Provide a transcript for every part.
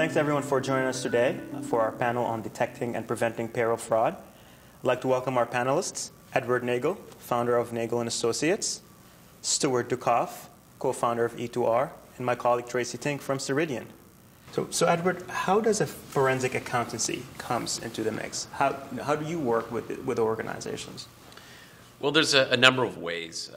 thanks everyone for joining us today for our panel on detecting and preventing payroll fraud. I'd like to welcome our panelists, Edward Nagel, founder of Nagel & Associates, Stuart Dukoff, co-founder of E2R, and my colleague Tracy Tink from Ceridian. So Edward, how does a forensic accountancy comes into the mix? How do you work with organizations? Well, there's a number of ways.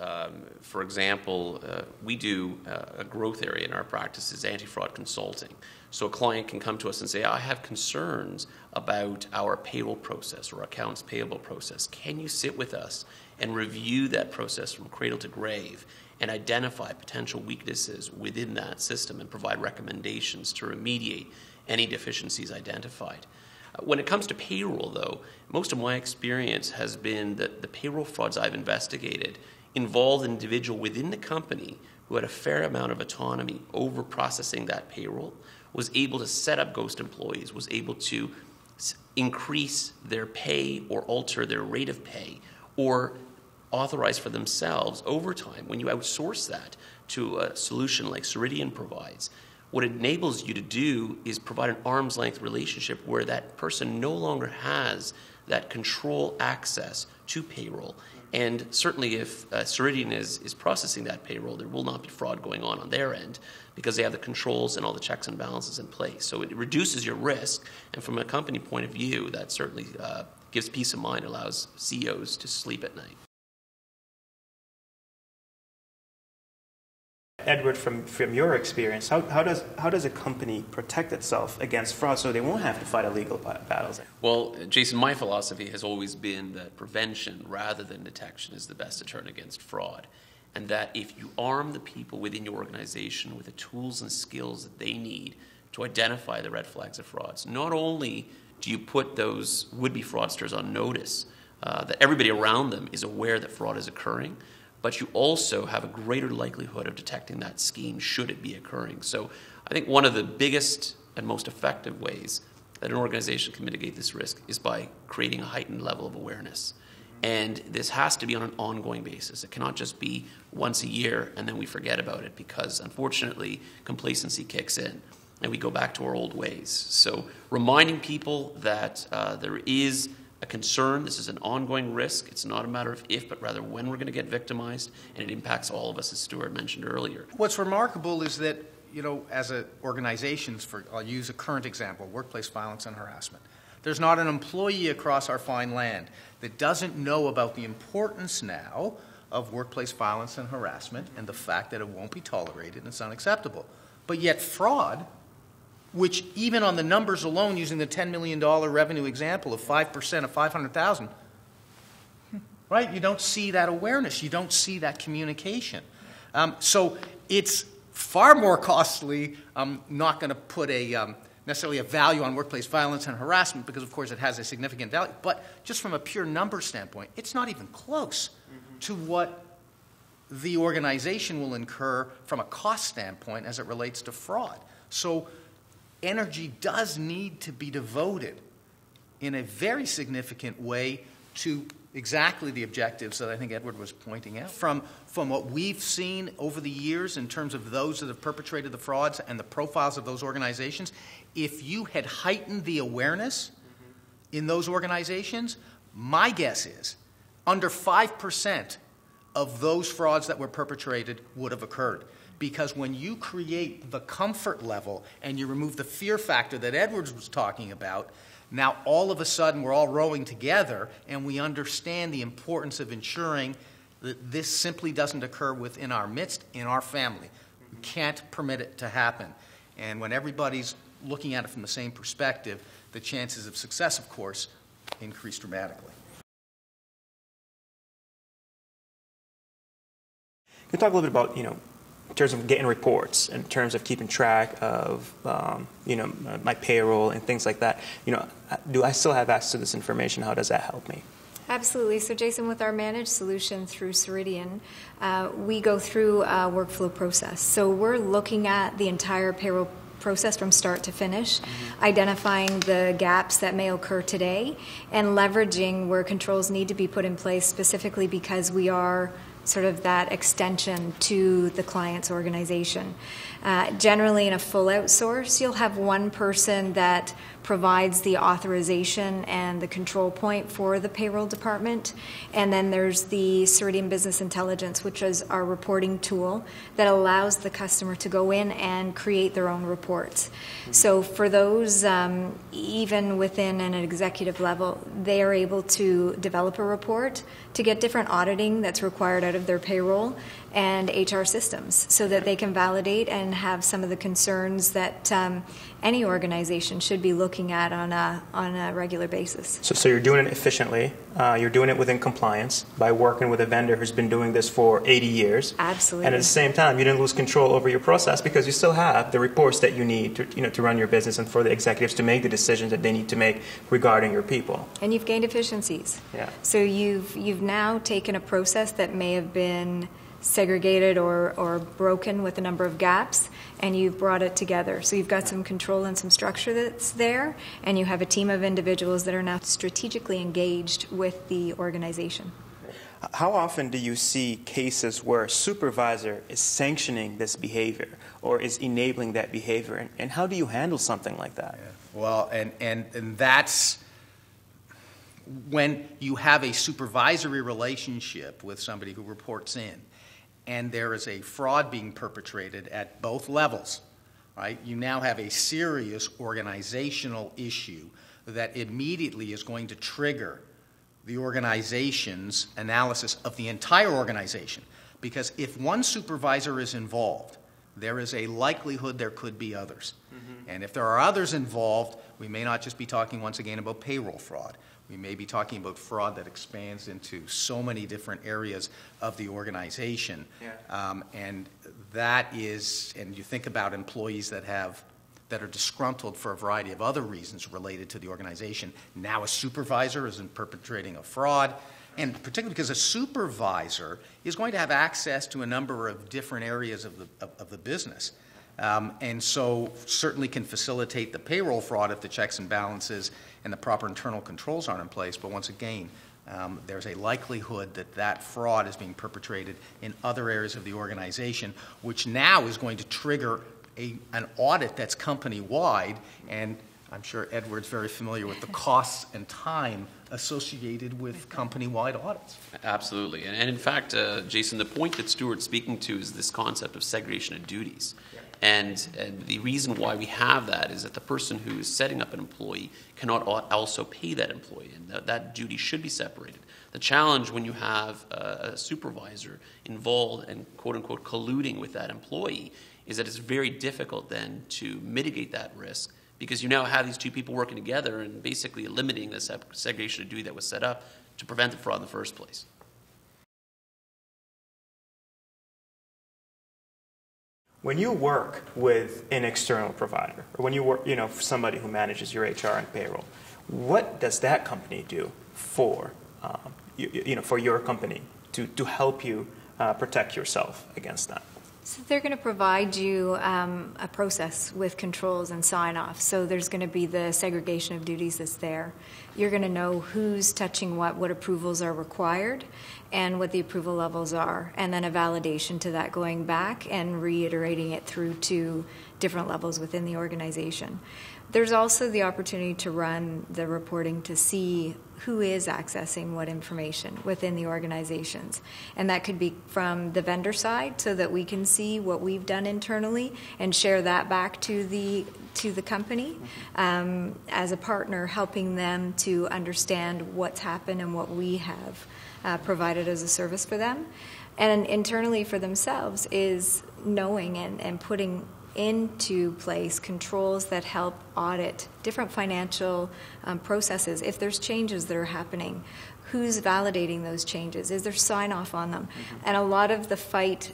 For example, we do a growth area in our practice is anti-fraud consulting. So a client can come to us and say, I have concerns about our payroll process or accounts payable process. Can you sit with us and review that process from cradle to grave and identify potential weaknesses within that system and provide recommendations to remediate any deficiencies identified? When it comes to payroll, though, most of my experience has been that the payroll frauds I've investigated involved an individual within the company who had a fair amount of autonomy over processing that payroll, was able to set up ghost employees, was able to increase their pay or alter their rate of pay, or authorize for themselves overtime. When you outsource that to a solution like Ceridian provides, what it enables you to do is provide an arm's length relationship where that person no longer has that control access to payroll. And certainly if Ceridian is processing that payroll, there will not be fraud going on their end because they have the controls and all the checks and balances in place. So it reduces your risk, and from a company point of view, that certainly gives peace of mind, allows CEOs to sleep at night. Edward, from your experience, how does a company protect itself against fraud so they won't have to fight a legal battles? Well, Jason, my philosophy has always been that prevention rather than detection is the best deterrent against fraud, and that if you arm the people within your organization with the tools and skills that they need to identify the red flags of frauds, not only do you put those would-be fraudsters on notice, that everybody around them is aware that fraud is occurring, but you also have a greater likelihood of detecting that scheme should it be occurring. So I think one of the biggest and most effective ways that an organization can mitigate this risk is by creating a heightened level of awareness. And this has to be on an ongoing basis. It cannot just be once a year and then we forget about it, because unfortunately complacency kicks in and we go back to our old ways. So reminding people that there is a concern, this is an ongoing risk. It's not a matter of if, but rather when we're going to get victimized, and it impacts all of us, as Stuart mentioned earlier. What's remarkable is that, as organizations, I'll use a current example, workplace violence and harassment. There's not an employee across our fine land that doesn't know about the importance now of workplace violence and harassment and the fact that it won't be tolerated and it's unacceptable. But yet fraud, which even on the numbers alone, using the $10 million revenue example of 5% of 500,000, right? You don't see that awareness. You don't see that communication. So it's far more costly. I'm not going to put necessarily a value on workplace violence and harassment because, of course, it has a significant value. But just from a pure number standpoint, it's not even close to what the organization will incur from a cost standpoint as it relates to fraud. So energy does need to be devoted in a very significant way to exactly the objectives that I think Edward was pointing out. From what we've seen over the years in terms of those that have perpetrated the frauds and the profiles of those organizations, if you had heightened the awareness in those organizations, my guess is under 5% of those frauds that were perpetrated would have occurred. Because when you create the comfort level and you remove the fear factor that Edwards was talking about, now all of a sudden we're all rowing together and we understand the importance of ensuring that this simply doesn't occur within our midst, in our family. We can't permit it to happen. And when everybody's looking at it from the same perspective, the chances of success, of course, increase dramatically. Can you talk a little bit about, in terms of getting reports, in terms of keeping track of, my payroll and things like that? Do I still have access to this information? How does that help me? Absolutely. So, Jason, with our managed solution through Ceridian, we go through a workflow process. So we're looking at the entire payroll process from start to finish, identifying the gaps that may occur today, and leveraging where controls need to be put in place specifically because we are sort of that extension to the client's organization. Generally, in a full outsource, you'll have one person that provides the authorization and the control point for the payroll department. And then there's the Ceridian Business Intelligence, which is our reporting tool that allows the customer to go in and create their own reports. So for those, even within an executive level, they are able to develop a report to get different auditing that's required out of their payroll and HR systems so that they can validate and have some of the concerns that any organization should be looking at on a regular basis. So you're doing it efficiently. You're doing it within compliance by working with a vendor who's been doing this for 80 years. Absolutely. And at the same time, you didn't lose control over your process because you still have the reports that you need to run your business and for the executives to make the decisions that they need to make regarding your people. And you've gained efficiencies. Yeah. So you've now taken a process that may have been segregated or broken with a number of gaps, and you've brought it together. So you've got some control and some structure that's there, and you have a team of individuals that are now strategically engaged with the organization. How often do you see cases where a supervisor is sanctioning this behavior or is enabling that behavior, and how do you handle something like that? Yeah. Well, and that's when you have a supervisory relationship with somebody who reports in, and there is a fraud being perpetrated at both levels, right? You now have a serious organizational issue that immediately is going to trigger the organization's analysis of the entire organization. Because if one supervisor is involved, there is a likelihood there could be others. Mm-hmm. And if there are others involved, we may not just be talking once again about payroll fraud. We may be talking about fraud that expands into so many different areas of the organization. Yeah. And that is, and you think about employees that are disgruntled for a variety of other reasons related to the organization. Now a supervisor is perpetrating a fraud, and particularly because a supervisor is going to have access to a number of different areas of the business. And so certainly can facilitate the payroll fraud if the checks and balances and the proper internal controls aren't in place. But once again, there's a likelihood that that fraud is being perpetrated in other areas of the organization, which now is going to trigger an audit that's company-wide. And I'm sure Edward's very familiar with the costs and time associated with company-wide audits. Absolutely. And in fact, Jason, the point that Stuart's speaking to is this concept of segregation of duties. Yeah. And the reason why we have that is that the person who is setting up an employee cannot also pay that employee, and that duty should be separated. The challenge when you have a supervisor involved and quote-unquote colluding with that employee is that it's very difficult then to mitigate that risk, because you now have these two people working together and basically eliminating the segregation of duty that was set up to prevent the fraud in the first place. When you work with an external provider, or when you work, somebody who manages your HR and payroll, what does that company do for, for your company to help you protect yourself against that? So they're going to provide you a process with controls and sign-off. So there's going to be the segregation of duties that's there. You're going to know who's touching what approvals are required, and what the approval levels are, and then a validation to that going back and reiterating it through to different levels within the organization. There's also the opportunity to run the reporting to see who is accessing what information within the organizations. And that could be from the vendor side so that we can see what we've done internally and share that back to the company as a partner, helping them to understand what's happened and what we have provided as a service for them. And internally for themselves is knowing and putting into place controls that help audit different financial processes. If there's changes that are happening, who's validating those changes? Is there sign-off on them? Mm-hmm. And a lot of the fight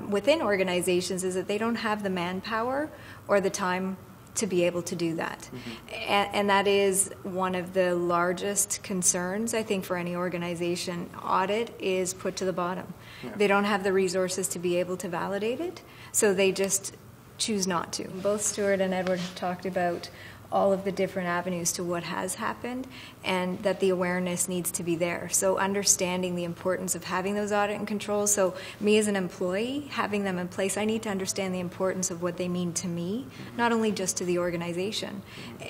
within organizations is that they don't have the manpower or the time to be able to do that. Mm-hmm. And that is one of the largest concerns, I think, for any organization. Audit is put to the bottom. Yeah. They don't have the resources to be able to validate it, so they just choose not to. Both Stuart and Edward have talked about all of the different avenues to what has happened, and that the awareness needs to be there. So understanding the importance of having those audit and controls. So me as an employee, having them in place, I need to understand the importance of what they mean to me, not only just to the organization,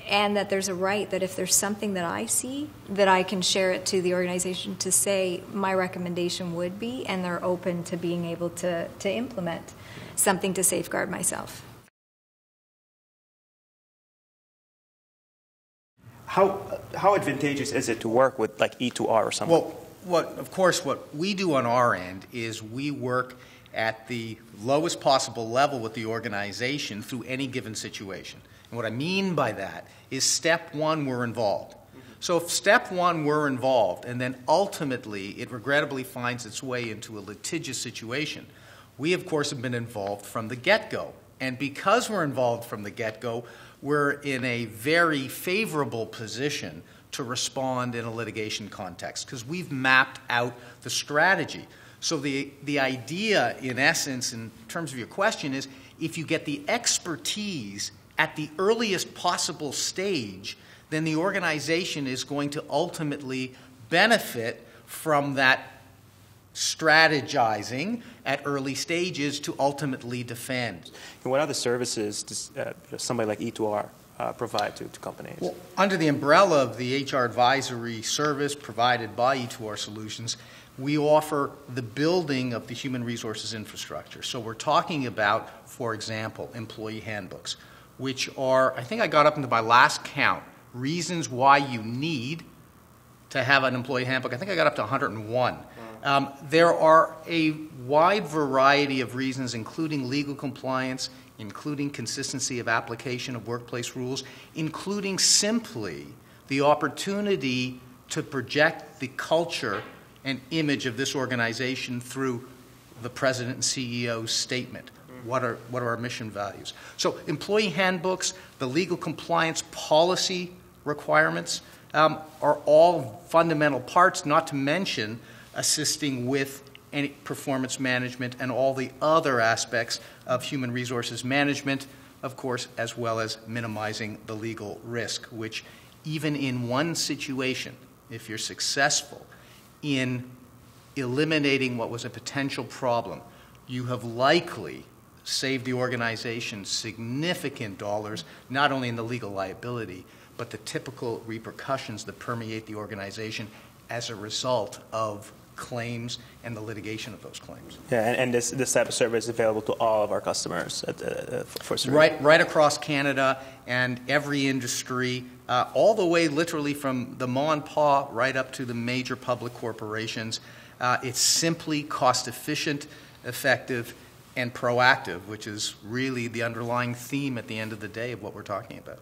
and that there's a right that if there's something that I see, that I can share it to the organization to say my recommendation would be, and they're open to being able to implement something to safeguard myself. How advantageous is it to work with like E2R or something? Well, of course, what we do on our end is we work at the lowest possible level with the organization through any given situation. And what I mean by that is step one, we're involved. So if step one, we're involved, and then ultimately it regrettably finds its way into a litigious situation, we, of course, have been involved from the get-go. And because we're involved from the get-go, we're in a very favorable position to respond in a litigation context because we've mapped out the strategy. So the idea, in essence, in terms of your question, is if you get the expertise at the earliest possible stage, then the organization is going to ultimately benefit from that strategizing at early stages to ultimately defend. And what other services does somebody like E2R provide to companies? Well, under the umbrella of the HR advisory service provided by E2R Solutions, we offer the building of the human resources infrastructure. So we're talking about, for example, employee handbooks, which are, I think I got up into my last count, reasons why you need to have an employee handbook. I think I got up to 101. There are a wide variety of reasons, including legal compliance, including consistency of application of workplace rules, including simply the opportunity to project the culture and image of this organization through the president and CEO's statement. What are our mission values? So employee handbooks, the legal compliance policy requirements are all fundamental parts, not to mention assisting with any performance management and all the other aspects of human resources management, of course, as well as minimizing the legal risk, which even in one situation, if you're successful in eliminating what was a potential problem, you have likely saved the organization significant dollars, not only in the legal liability, but the typical repercussions that permeate the organization as a result of claims and the litigation of those claims. Yeah, and this type of service is available to all of our customers for Ceridian. Right across Canada and every industry, all the way literally from the ma and pa right up to the major public corporations. It's simply cost efficient, effective, and proactive, which is really the underlying theme at the end of the day of what we're talking about.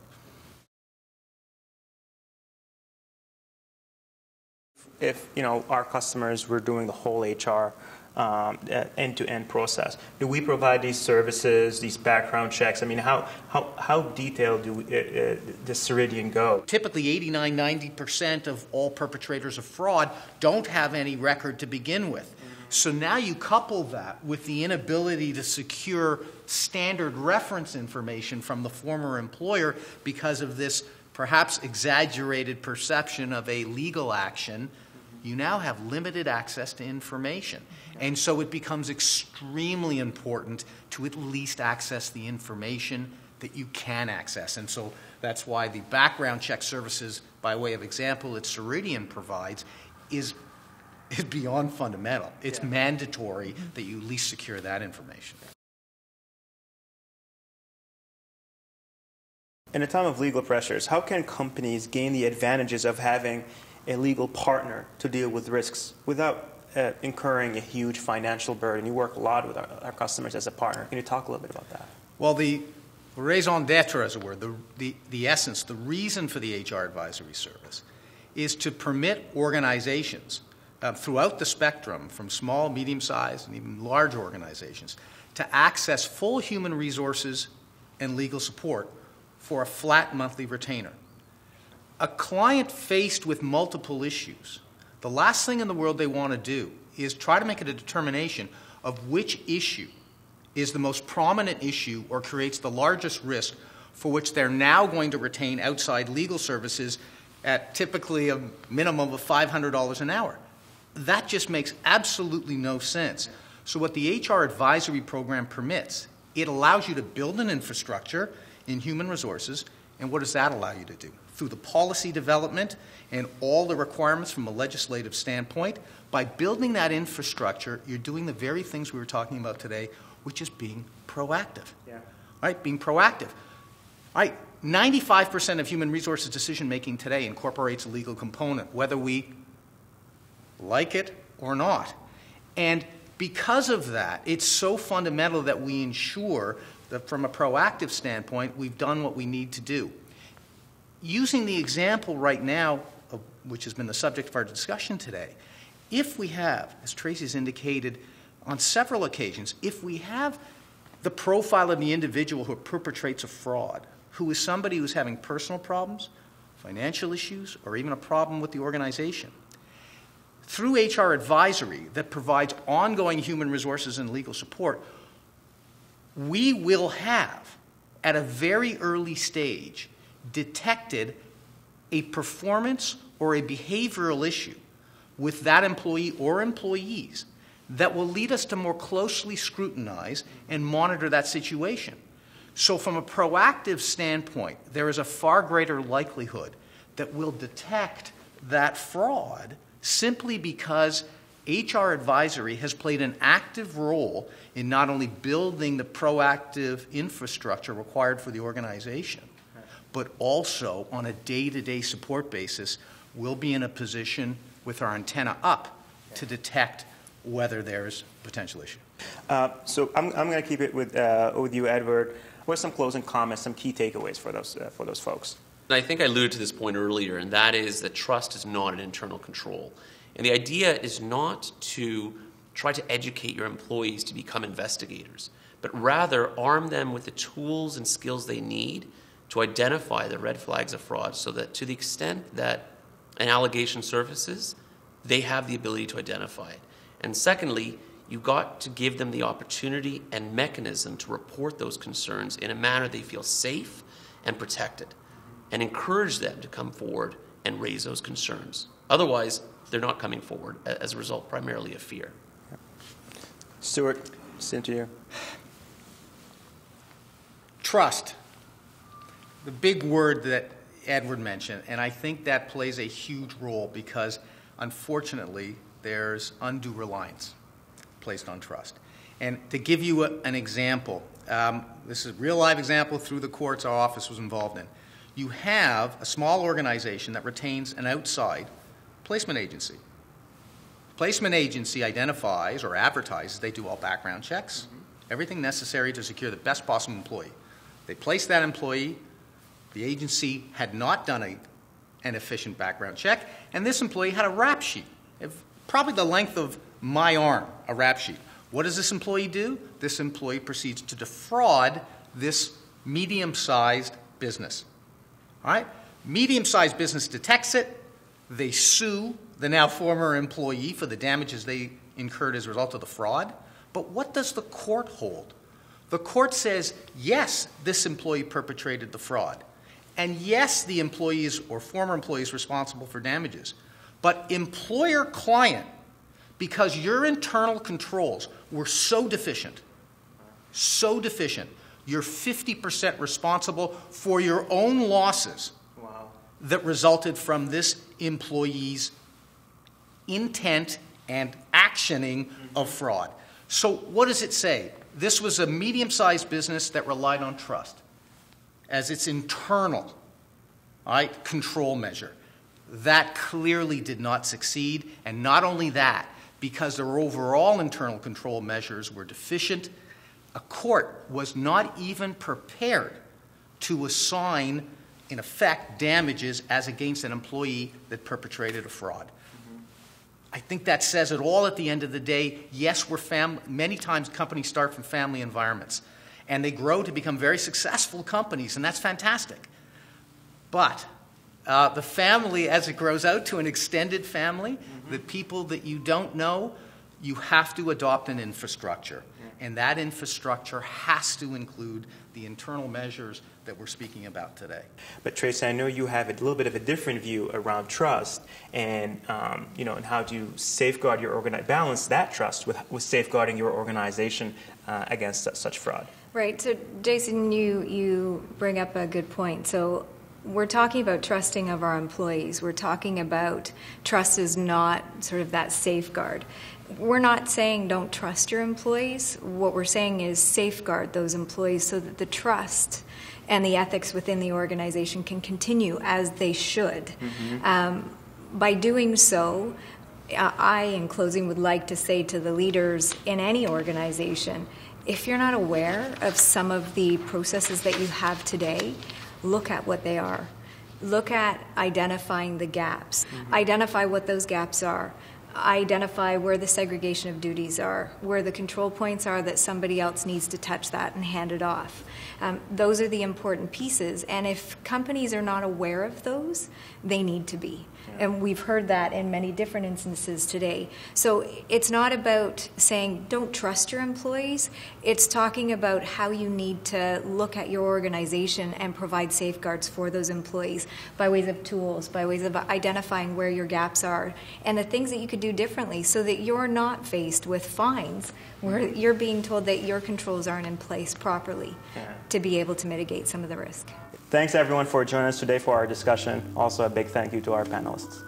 If our customers were doing the whole HR end-to-end process, do we provide these services, these background checks? I mean, how detailed does Ceridian go? Typically 89–90% of all perpetrators of fraud don't have any record to begin with. So now you couple that with the inability to secure standard reference information from the former employer because of this perhaps exaggerated perception of a legal action. You now have limited access to information. And so it becomes extremely important to at least access the information that you can access. And so that's why the background check services, by way of example, that Ceridian provides is beyond fundamental. It's mandatory that you at least secure that information. In a time of legal pressures, how can companies gain the advantages of having a legal partner to deal with risks without incurring a huge financial burden? You work a lot with our customers as a partner. Can you talk a little bit about that? Well, the raison d'etre, as it were, the essence, the reason for the HR advisory service is to permit organizations throughout the spectrum, from small, medium-sized, and even large organizations, to access full human resources and legal support for a flat monthly retainer. A client faced with multiple issues, the last thing in the world they want to do is try to make it a determination of which issue is the most prominent issue or creates the largest risk for which they're now going to retain outside legal services at typically a minimum of $500 an hour. That just makes absolutely no sense. So what the HR advisory program permits, it allows you to build an infrastructure in human resources, and what does that allow you to do? Through the policy development and all the requirements from a legislative standpoint, by building that infrastructure, you're doing the very things we were talking about today, which is being proactive. Yeah. Right? Being proactive. Right? 95% of human resources decision-making today incorporates a legal component, whether we like it or not. And because of that, it's so fundamental that we ensure that from a proactive standpoint, we've done what we need to do. Using the example right now, which has been the subject of our discussion today, if we have, as Tracy's indicated on several occasions, if we have the profile of the individual who perpetrates a fraud, who is somebody who's having personal problems, financial issues, or even a problem with the organization, through HR advisory that provides ongoing human resources and legal support, we will have, at a very early stage, detected a performance or a behavioral issue with that employee or employees that will lead us to more closely scrutinize and monitor that situation. So from a proactive standpoint, there is a far greater likelihood that we'll detect that fraud simply because HR advisory has played an active role in not only building the proactive infrastructure required for the organization, but also on a day-to-day support basis, we'll be in a position with our antenna up to detect whether there's potential issue. So I'm going to keep it with you, Edward. What are some closing comments, some key takeaways for those folks? I think I alluded to this point earlier, and that is that trust is not an internal control. And the idea is not to try to educate your employees to become investigators, but rather arm them with the tools and skills they need to identify the red flags of fraud so that to the extent that an allegation surfaces, they have the ability to identify it. And secondly, you've got to give them the opportunity and mechanism to report those concerns in a manner they feel safe and protected, and encourage them to come forward and raise those concerns. Otherwise, they're not coming forward as a result primarily of fear. Stuart, same to you. Trust. The big word that Edward mentioned, and I think that plays a huge role because, unfortunately, there's undue reliance placed on trust. And to give you an example, this is a real live example through the courts our office was involved in. You have a small organization that retains an outside placement agency. Placement agency identifies or advertises, they do all background checks, everything necessary to secure the best possible employee. They place that employee, the agency had not done an efficient background check, and this employee had a rap sheet, probably the length of my arm, a rap sheet. What does this employee do? This employee proceeds to defraud this medium-sized business. All right? Medium-sized business detects it. They sue the now former employee for the damages they incurred as a result of the fraud. But what does the court hold? The court says, yes, this employee perpetrated the fraud. And yes, the employee is, or former employee is responsible for damages. But employer-client, because your internal controls were so deficient, you're 50% responsible for your own losses that resulted from this employee's intent and actioning of fraud. So what does it say? This was a medium-sized business that relied on trust as its internal control measure. That clearly did not succeed, and not only that, because their overall internal control measures were deficient, a court was not even prepared to assign, in effect, damages as against an employee that perpetrated a fraud. I think that says it all at the end of the day. Yes, many times companies start from family environments, and they grow to become very successful companies, and that's fantastic. But the family, as it grows out to an extended family, the people that you don't know, you have to adopt an infrastructure. And that infrastructure has to include the internal measures that we're speaking about today. But Tracy, I know you have a little bit of a different view around trust, and and how do you safeguard your balance that trust with safeguarding your organization against such fraud? Right. So, Jason, you bring up a good point. So, we're talking about trusting of our employees. We're talking about trust is not sort of that safeguard. We're not saying don't trust your employees. What we're saying is safeguard those employees so that the trust and the ethics within the organization can continue as they should. Mm-hmm. By doing so, I, in closing, would like to say to the leaders in any organization, if you're not aware of some of the processes that you have today, look at what they are. Look at identifying the gaps. Mm-hmm. Identify what those gaps are. Identify where the segregation of duties are, where the control points are that somebody else needs to touch that and hand it off. Those are the important pieces, and if companies are not aware of those, they need to be. Yeah. And we've heard that in many different instances today. So it's not about saying don't trust your employees, it's talking about how you need to look at your organization and provide safeguards for those employees by ways of tools, by ways of identifying where your gaps are, and the things that you could do differently so that you're not faced with fines where you're being told that your controls aren't in place properly to be able to mitigate some of the risk. Thanks everyone for joining us today for our discussion. Also a big thank you to our panelists.